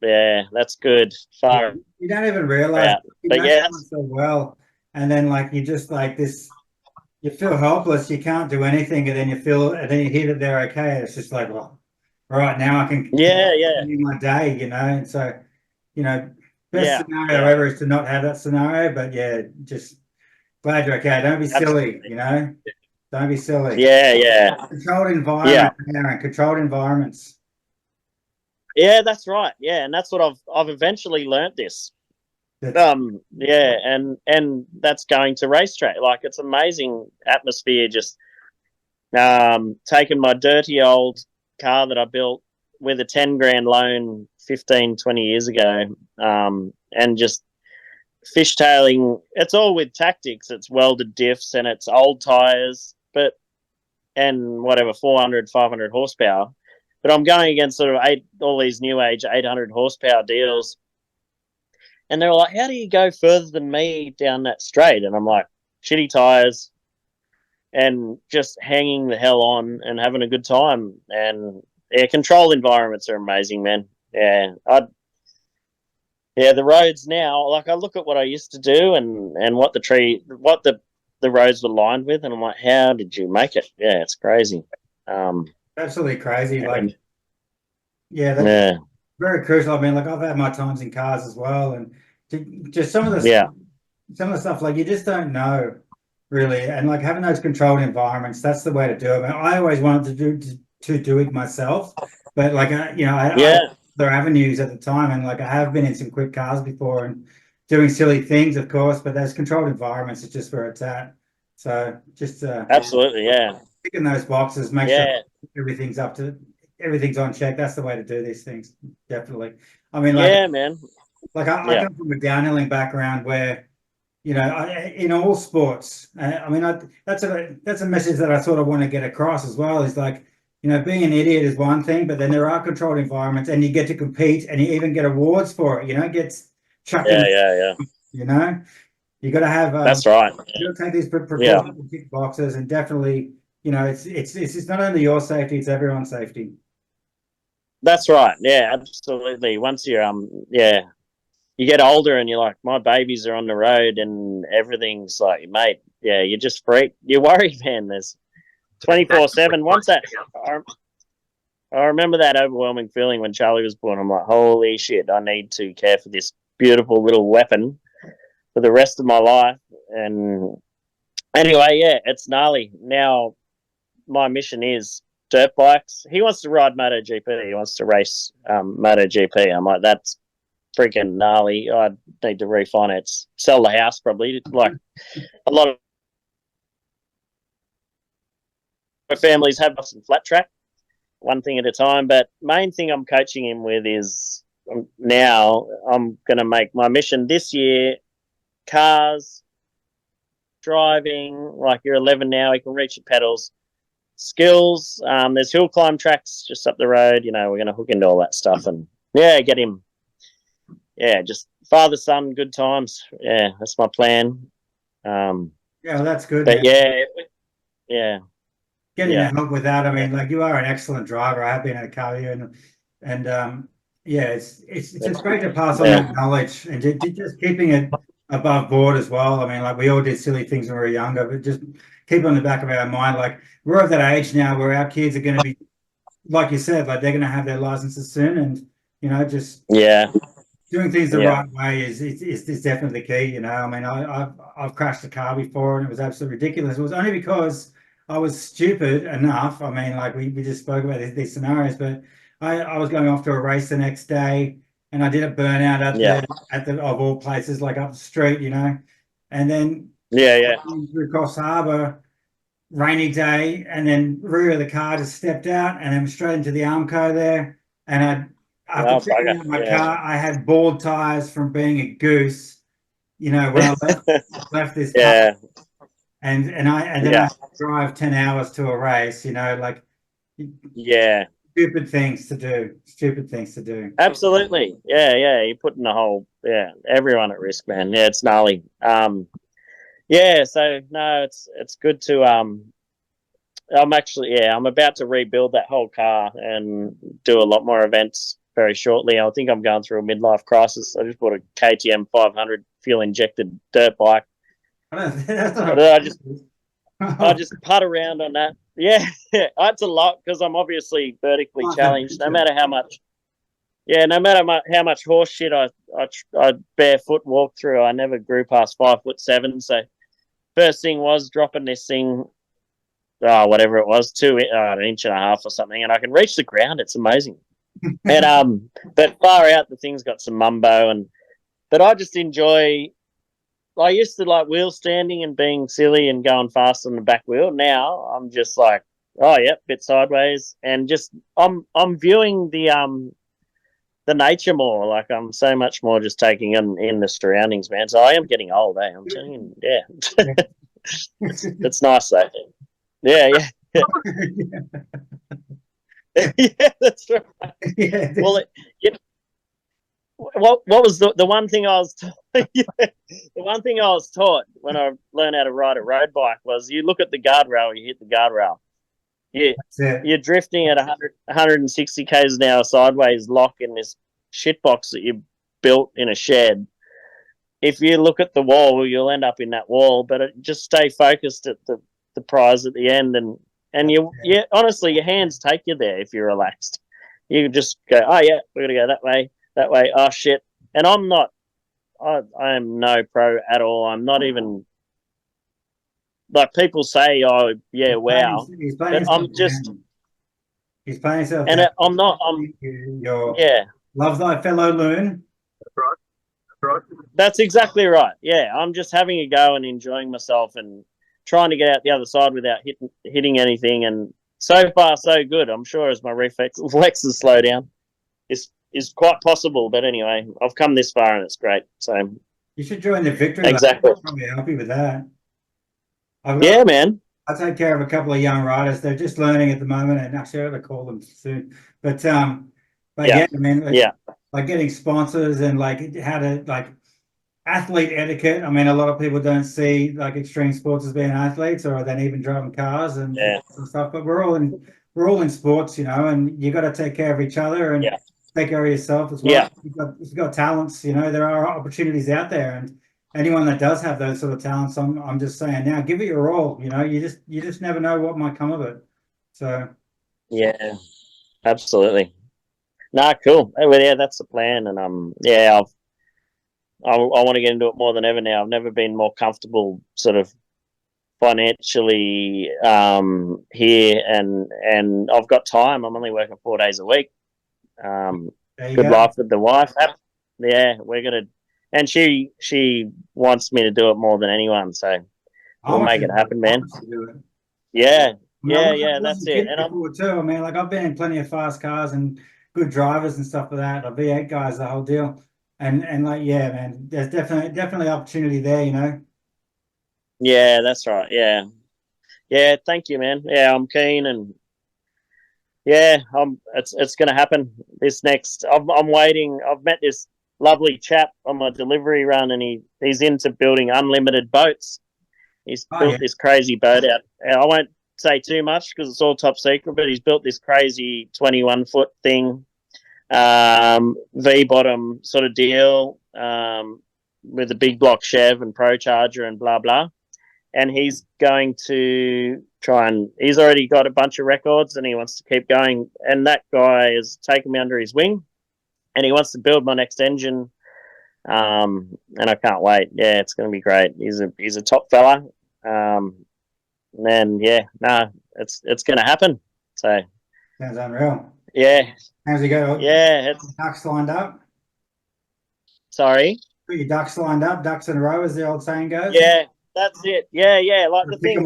Yeah, that's good. Far. You don't even realize, but so well, and then like you just like this. You feel helpless. You can't do anything, and then you hear that they're okay. It's just like, well, all right, now I can continue my day, And so, best scenario ever is to not have that scenario. But just glad you're okay. Don't be silly, Don't be silly. Yeah. Controlled environment, Aaron. Controlled environments. Yeah, that's right. Yeah, and that's what I've eventually learnt this. And that's going to racetrack. Like it's amazing atmosphere. Just taking my dirty old car that I built with a 10 grand loan 15, 20 years ago, and just fishtailing. It's all with tactics. It's welded diffs and it's old tires, and whatever 400, 500 horsepower. But I'm going against sort of all these new age 800 horsepower deals. And they're like, how do you go further than me down that straight? And I'm like, shitty tires and just hanging the hell on and having a good time. And control environments are amazing, man. Yeah. The roads now, like I look at what I used to do and what the roads were lined with, and I'm like, how did you make it? Yeah, it's crazy. Absolutely crazy. Like, that's very crucial. I mean, like I've had my times in cars as well, and just some of the stuff like you just don't know really, and like having those controlled environments, that's the way to do it. I mean, I always wanted to do it myself, but like I had other avenues at the time, and like I have been in some quick cars before and doing silly things, of course, but those controlled environments is just where it's at. So just absolutely, ticking those boxes, make sure everything's on check. That's the way to do these things, definitely. I mean, like, man. Like I come from a downhilling background where, in all sports, I mean, that's a message that I sort of want to get across as well. Is like, being an idiot is one thing, but then there are controlled environments, and you get to compete, and you even get awards for it. It gets chucked in. You got to have. That's right. You got to take these precautions, tick boxes, and definitely, it's not only your safety; it's everyone's safety. That's right. Yeah, absolutely. Once you're you get older and you're like, my babies are on the road and everything's like, mate, you just freak. You worry, man. There's 24/7. Once that, I remember that overwhelming feeling when Charlie was born. I'm like, holy shit, I need to care for this beautiful little weapon for the rest of my life. And anyway, it's gnarly. Now my mission is dirt bikes. He wants to ride MotoGP. He wants to race MotoGP. I'm like, that's freaking gnarly. I need to refinance, sell the house probably. Like a lot of families have some flat track, one thing at a time. But main thing I'm coaching him with is now I'm going to make my mission this year, cars, driving, like you're 11 now, you can reach your pedals. Skills, there's hill climb tracks just up the road. We're going to hook into all that stuff and get him. Just father son good times. That's my plan. Well, that's good. But getting help with that. I mean, like you are an excellent driver. I have been in a car with you, and it's just great to pass on that knowledge and just keeping it above board as well. I mean, like we all did silly things when we were younger, but just keep on the back of our mind. Like we're at that age now where our kids are going to be, like you said, like they're going to have their licenses soon, and just doing things the right way is definitely the key. I mean, I've crashed a car before and it was absolutely ridiculous. It was only because I was stupid enough. I mean, like we just spoke about these scenarios, but I was going off to a race the next day and I did a burnout at the of all places, like up the street, and then through Cross Harbour, rainy day, and then rear of the car just stepped out and then straight into the Armco there, and after checking out my car, I had bald tires from being a goose, when I left this car. And then I had to drive 10 hours to a race, like stupid things to do. Absolutely. You're putting the whole everyone at risk, man. Yeah, it's gnarly. So no, it's good to I'm about to rebuild that whole car and do a lot more events very shortly. I think I'm going through a midlife crisis. I just bought a KTM 500 fuel injected dirt bike. I just putt around on that. Yeah, it's a lot because I'm obviously vertically challenged. No matter how much horse shit I barefoot walk through, I never grew past 5'7". So first thing was dropping this thing, whatever it was, an inch and a half or something, and I can reach the ground. It's amazing. And but far out, the thing's got some mumbo, but I just enjoy. I used to like wheel standing and being silly and going fast on the back wheel. Now I'm just like, bit sideways, and just I'm viewing the nature more. Like I'm so much more just taking in the surroundings, man. So I am getting old, I'm telling you, it's nice though. Yeah. Yeah, that's right. Yeah. Well, what was the one thing I was the one thing I was taught when I learned how to ride a road bike was you look at the guardrail, you hit the guardrail. You're drifting at 160 k's an hour sideways, lock in this shitbox that you built in a shed. If you look at the wall, you'll end up in that wall, but just stay focused at the prize at the end, and honestly, your hands take you there if you're relaxed. You can just go, we're gonna go that way. Oh shit! And I am no pro at all. I'm not even like people say. Oh yeah, wow. He's playing himself, and I'm not. Love thy fellow loon. That's right. That's exactly right. Yeah, I'm just having a go and enjoying myself and trying to get out the other side without hitting anything. And so far, so good. I'm sure as my reflexes slow down, is quite possible. But anyway, I've come this far and it's great. So you should join the victory. Exactly. I'm probably happy with that. Man. I take care of a couple of young riders. They're just learning at the moment, and actually I'm going to call them soon. But I mean, like getting sponsors and like how to like athlete etiquette. I mean, a lot of people don't see like extreme sports as being athletes, or then even driving cars and stuff. But we're all in sports, and you got to take care of each other and take care of yourself as well. Yeah. You've got talents, there are opportunities out there, and anyone that does have those sort of talents, I'm just saying now, give it your all. You just never know what might come of it. So yeah, absolutely. Nah, cool. Yeah, that's the plan, and I want to get into it more than ever now. I've never been more comfortable, sort of financially here, and I've got time. I'm only working 4 days a week. Good life with the wife. Yeah, we're gonna, and she wants me to do it more than anyone. So we'll make it happen, man. Yeah, that's it. And I'm too. I mean, like I've been in plenty of fast cars and good drivers and stuff like that. The V8 guys, the whole deal. And like, yeah, man, there's definitely opportunity there, Yeah, that's right. Yeah. Thank you, man. Yeah, I'm keen, and it's going to happen. This next, I'm waiting. I've met this lovely chap on my delivery run, and he's into building unlimited boats. He's built this crazy boat out. I won't say too much because it's all top secret, but he's built this crazy 21-foot thing. V-bottom sort of deal. with a big block Chev and Pro Charger and blah blah, and he's going to try and he's already got a bunch of records and he wants to keep going. And that guy has taken me under his wing, and he wants to build my next engine. And I can't wait. Yeah, it's going to be great. He's a top fella. And it's going to happen. So sounds unreal. Yeah. How's he go? Yeah, ducks lined up. Sorry. Put your ducks lined up, ducks in a row, as the old saying goes. Yeah, that's it. Yeah. Like the thing,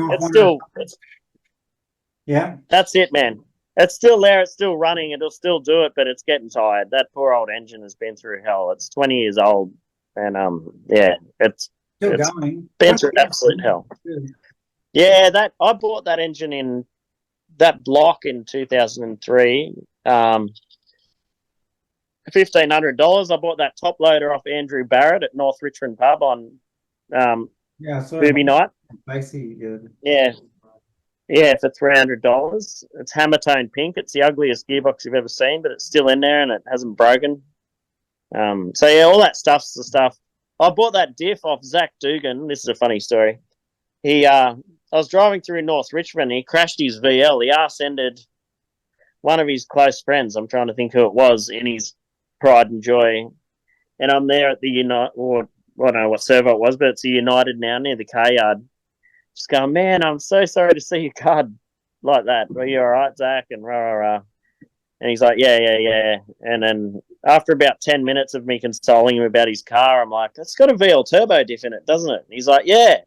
yeah. That's it, man. It's still there. It's still running. It'll still do it, but it's getting tired. That poor old engine has been through hell. It's 20 years old, and it's still going. Been through absolute hell. Yeah, I bought that engine in that block in 2003. $1,500. I bought that top loader off Andrew Barrett at North Richmond Pub on Booby night. Yeah, for $300. It's hammer tone pink. It's the ugliest gearbox you've ever seen, but it's still in there and it hasn't broken. So yeah, all that stuff's the stuff. I bought that diff off Zach Dugan. This is a funny story. I was driving through North Richmond. He crashed his VL. He arse-ended one of his close friends. I'm trying to think who it was in his pride and joy. And I'm there at the United, or I don't know what servo it was, but it's a United now near the car yard. Just going, man, I'm so sorry to see your card like that. Are you all right, Zach? And rah, rah, rah. And he's like, yeah. And then after about 10 minutes of me consoling him about his car, I'm like, it's got a VL turbo diff in it, doesn't it? And he's like, yeah.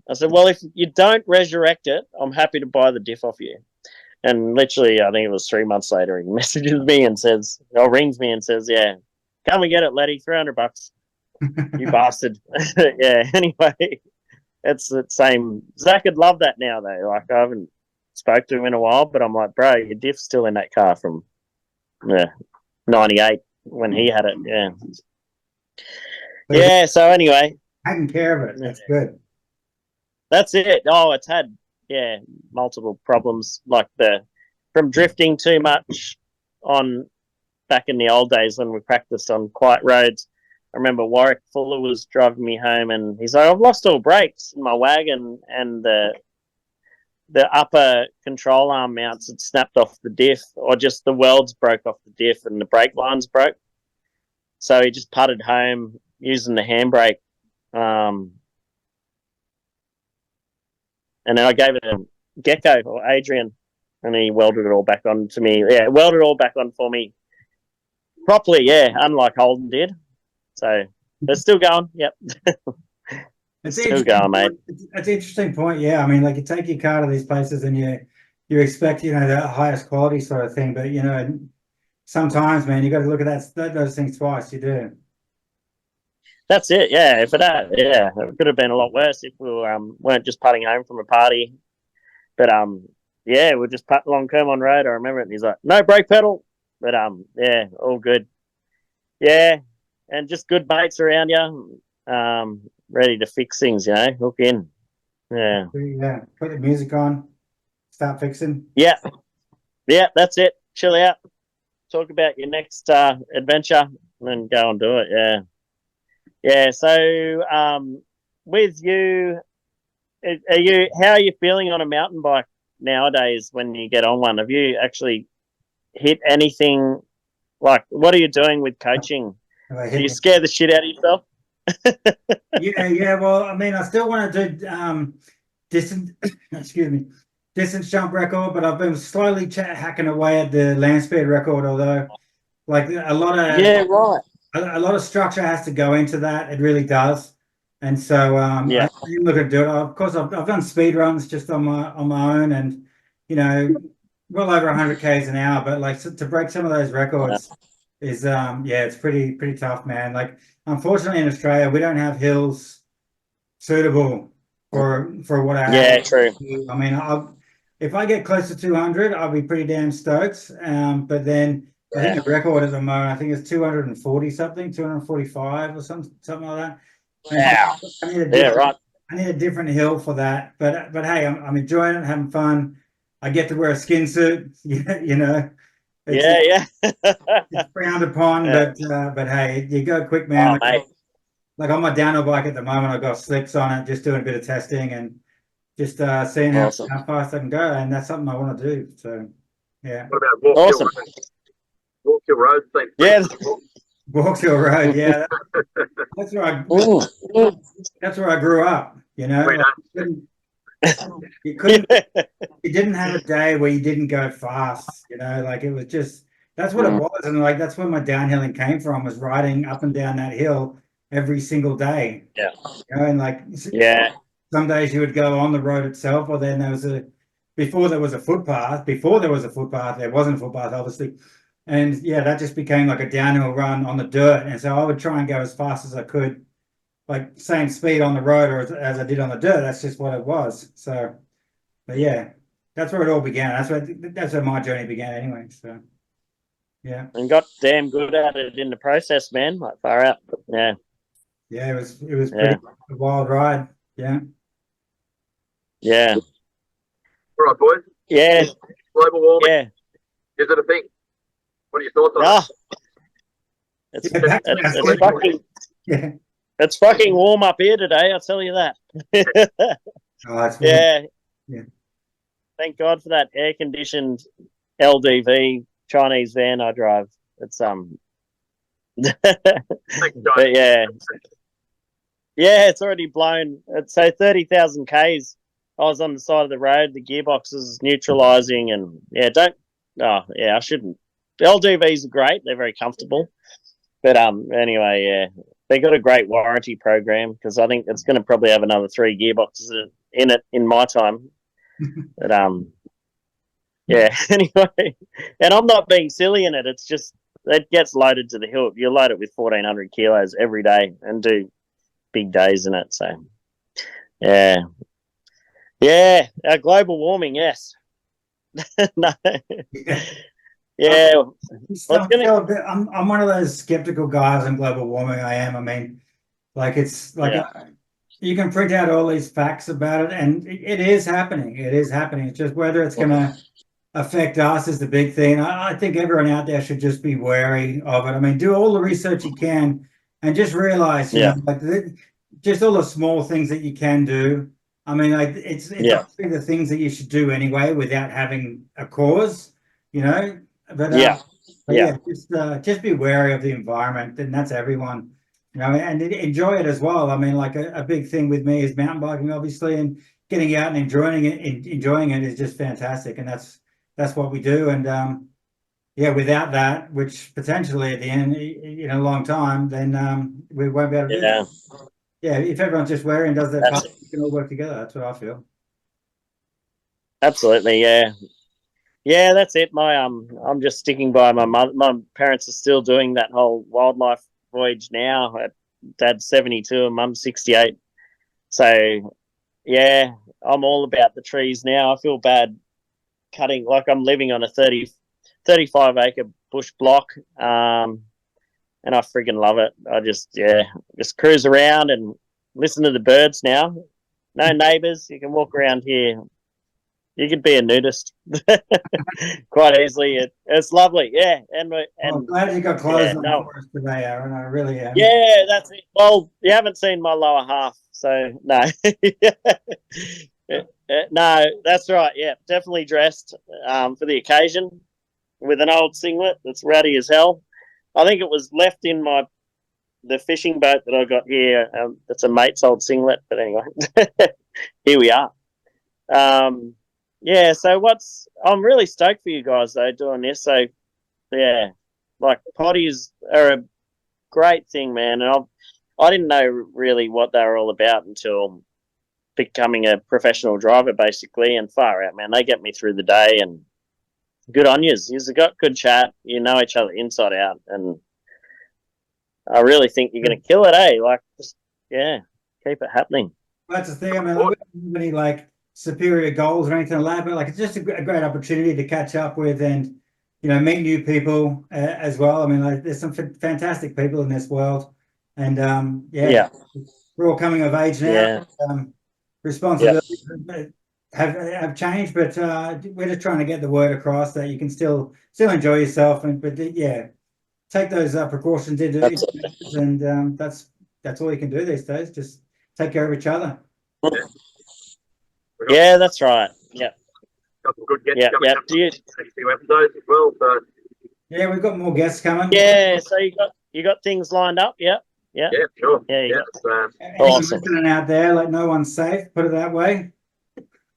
I said, well, if you don't resurrect it, I'm happy to buy the diff off you. And literally, I think it was 3 months later, he messages me and says, or rings me and says, yeah, come and get it, Letty, $300. You bastard. Yeah, anyway, it's the same. Zach would love that now, though. Like, I haven't spoke to him in a while, but I'm like, bro, your diff's still in that car from 98 when he had it. Yeah. Yeah, so anyway. Taking care of it. That's good. That's it. Oh, it's had, multiple problems, like from drifting too much on back in the old days when we practiced on quiet roads. I remember Warwick Fuller was driving me home and he's like, I've lost all brakes in my wagon, and the upper control arm mounts had snapped off the diff, or just the welds broke off the diff and the brake lines broke. So he just putted home using the handbrake. And then I gave it a Gecko or Adrian, and he welded it all back on to me. Yeah, welded it all back on for me properly, unlike Holden did. So they're still going, yep. It's still going, mate. It's an interesting point, yeah. I mean, like, you take your car to these places and you expect, the highest quality sort of thing, but, sometimes, man, you got to look at those things twice, you do. That's it, yeah. It could have been a lot worse if we weren't just putting home from a party. But we're just putting along Kermon Road. I remember it. And he's like, no brake pedal. But all good. Yeah, and just good mates around you, ready to fix things. Hook in. Yeah. Put the music on. Start fixing. Yeah, that's it. Chill out. Talk about your next adventure, and then go and do it. Yeah. Yeah, so with you, how are you feeling on a mountain bike nowadays when you get on one? Have you actually hit anything? Like, what are you doing with coaching? Do you scare the shit out of yourself? Yeah. Well, I mean, I still want to do distance jump record, but I've been slowly hacking away at the land speed record. Although, like, a lot of a lot of structure has to go into that. It really does. And so I didn't look at do it. Of course, I've done speed runs just on my own, and well over 100 k's an hour. But like, to break some of those records is it's pretty tough, man. Like, unfortunately, in Australia, we don't have hills suitable for what I have. Yeah, true. I mean, if I get close to 200, I'll be pretty damn stoked. But then I think the record at the moment, I think it's 240 something, 245 or something like that. Wow. I need a different hill for that. But hey, I'm enjoying it, having fun. I get to wear a skin suit, It's frowned upon, but hey, you go quick, man. Oh, mate. like on my downhill bike at the moment, I've got slicks on it, just doing a bit of testing and just seeing Awesome. how fast I can go, and that's something I want to do. So, yeah. What about Awesome. Walk Hill Road? Yeah. Walk Hill Road, yeah. That's where I grew up. You know, like, you didn't have a day where you didn't go fast. You know, like it was just that's what it was, and like that's where my downhilling came from, was riding up and down that hill every single day. Yeah. You know, and like some days you would go on the road itself, or then before there was a footpath, there wasn't a footpath, obviously. And yeah, that just became like a downhill run on the dirt. And so I would try and go as fast as I could, like same speed on the road or as I did on the dirt. That's just what it was. So, but yeah, that's where it all began. That's where my journey began anyway. So, yeah. And got damn good at it in the process, man. Like far out. Yeah. Yeah, it was pretty a wild ride. Yeah. Yeah. All right, boys. Yeah. Global warming. Yeah. Is it a thing? What are your thoughts on it? It's fucking warm up here today, I'll tell you that. Yeah. Thank God for that air conditioned LDV Chinese van I drive. It's but yeah. Yeah, it's already blown. It's so 30,000 Ks. I was on the side of the road, the gearbox is neutralizing, and I shouldn't. The LDVs are great, they're very comfortable. But anyway, yeah. They got a great warranty program, because I think it's going to probably have another 3 gearboxes in it in my time. But yeah, anyway. And I'm not being silly in it. It's just it gets loaded to the hilt. You load it with 1,400 kilos every day and do big days in it. So yeah. Yeah, global warming, yes. No. Yeah. I'm one of those skeptical guys on global warming. I am. I mean, like it's like you can print out all these facts about it, and it is happening. It is happening. It's just whether it's going to affect us is the big thing. I think everyone out there should just be wary of it. I mean, do all the research you can, and just realize, you know, like just all the small things that you can do. I mean, like it's obviously the things that you should do anyway without having a cause, you know. But just be wary of the environment, and that's everyone, you know, and enjoy it as well. I mean, like a big thing with me is mountain biking, obviously, and getting out and enjoying it is just fantastic, and that's what we do. And without that, which potentially at the end, in a long time, then we won't be able to do that. Yeah, if everyone's just wary and does their part, we can all work together. That's what I feel. Absolutely, yeah. Yeah, that's it. I'm just sticking by my mother. My parents are still doing that whole wildlife voyage now. Dad's 72 and Mum's 68. So, yeah, I'm all about the trees now. I feel bad cutting, like I'm living on a 35 acre bush block, and I friggin' love it. I just cruise around and listen to the birds now. No neighbours. You can walk around here. You could be a nudist quite easily. It's lovely, yeah. And I'm glad you got clothes on for us today, Aaron. I really am. Yeah, that's it. Well, you haven't seen my lower half, so no. No, that's right. Yeah, definitely dressed for the occasion with an old singlet that's ratty as hell. I think it was left in the fishing boat that I got here. It's a mate's old singlet, but anyway, here we are. Yeah, so I'm really stoked for you guys though doing this. So yeah, like potties are a great thing, man. And I didn't know really what they were all about until becoming a professional driver, basically. And far out, man, they get me through the day. And good on yous. You've got good chat. You know each other inside out, and I really think you're going to kill it, eh? Like, just, keep it happening. That's the thing. I mean, I don't have any like superior goals or anything like that, but like it's just a great opportunity to catch up with and, you know, meet new people as well. I mean, like there's some fantastic people in this world, and we're all coming of age now. Responsibilities have changed, but we're just trying to get the word across that you can still enjoy yourself, but take those precautions into it, and that's that's all you can do these days. Just take care of each other. Yeah, that's right. Yeah. Got some good guests Yeah, coming yeah. up in the next few episodes as well. So Yeah, we've got more guests coming. yeah, so you got things lined up. Yeah. yeah, sure. Yeah, Yeah, Anyone awesome. listening out there, like no one's safe. Put it that way.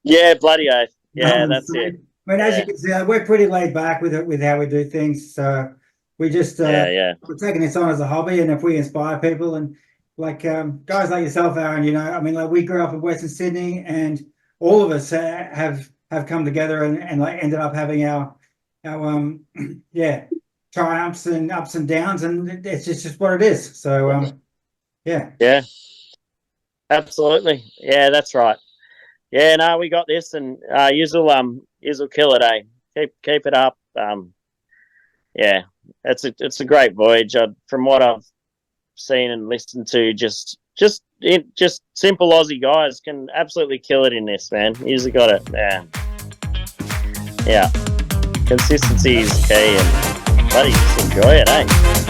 Yeah, bloody oath. Yeah, No, that's it. I mean, as you can see, we're pretty laid back with how we do things. So we just yeah. we're taking this on as a hobby, and if we inspire people, and like guys like yourself, Aaron, you know, I mean, like we grew up in Western Sydney, and all of us have come together and like ended up having our yeah, triumphs and ups and downs, and it's just what it is. So Yeah, absolutely. Yeah, that's right. Yeah, no, we got this, and you'll kill it, eh? Keep it up. Yeah, it's a great voyage. From what I've seen and listened to, just simple Aussie guys can absolutely kill it in this, man. You've got it. Yeah. Consistency is key, and bloody just enjoy it, eh?